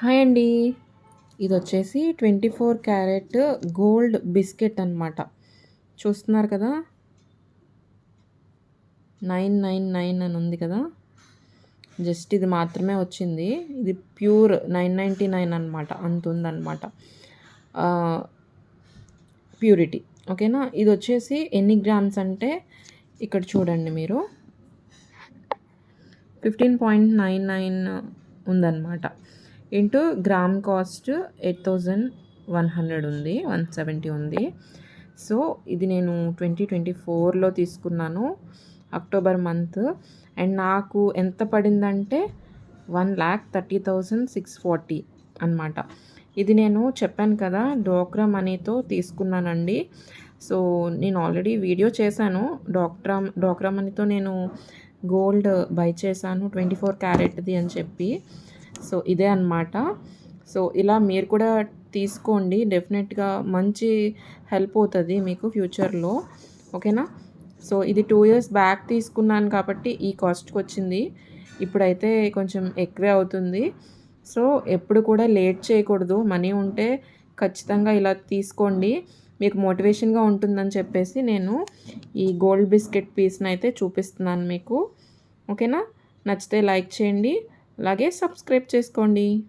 Hi అండి. ఇదొచ్చేసి 24 carat gold biscuit అనమాట. చూస్తున్నారు కదా! 999 అని ఉంది కదా! జస్ట్ ఇది మాత్రమే వచ్చింది. ఇది ప్యూర్ 999 అనమాట. అంతుందనమాట. ఆహ్, ప్యూరిటీ. ఓకేనా? ఇదొచ్చేసి ఎన్ని గ్రామ్స్ అంటే ఇక్కడ చూడండి మీరు. 15.99 ఉందనమాట. ఇంటూ గ్రామ్ కాస్ట్ 8100 ఉంది. 170 ఉంది. సో, ఇది నేను 2024లో తీసుకున్నాను. October month. అండ్ నాకు ఎంత పడిందంటే 1,30,640 అనమాట. ఇది నేను చెప్పాను కదా! డ్వాక్రా మనీతో తీసుకున్నానండి. సో, నేను ఆల్రెడీ వీడియో చేశాను. డ్వాక్రా మనీతో నేను గోల్డ్ బై చేశాను 24 క్యారెట్‌ది అని చెప్పి. సో, ఇదే అనమాట. సో, ఇలా మీరు కూడా తీసుకోండి. డెఫినెట్‌గా మంచి హెల్ప్ అవుతది మీకు ఫ్యూచర్‌లో. ఓకేనా? సో, ఇది 2 ఇయర్స్ బ్యాక్ తీసుకున్నాను కాబట్టి ఈ కాస్ట్‌కొచ్చింది. ఇప్పుడైతే కొంచెం ఎక్కువే అవుతుంది. సో, ఎప్పుడు కూడా లేట్ చేయకూడదు. మనీ ఉంటే ఖచ్చితంగా ఇలా తీసుకోండి. మీకు మోటివేషన్‌గా ఉంటుందని చెప్పేసి నేను ఈ గోల్డ్ బిస్కెట్ పీస్‌నైతే చూపిస్తున్నాను మీకు. ఓకేనా? నచ్చితే లైక్ చేయండి. అలాగే సబ్స్క్రైబ్ చేసుకోండి.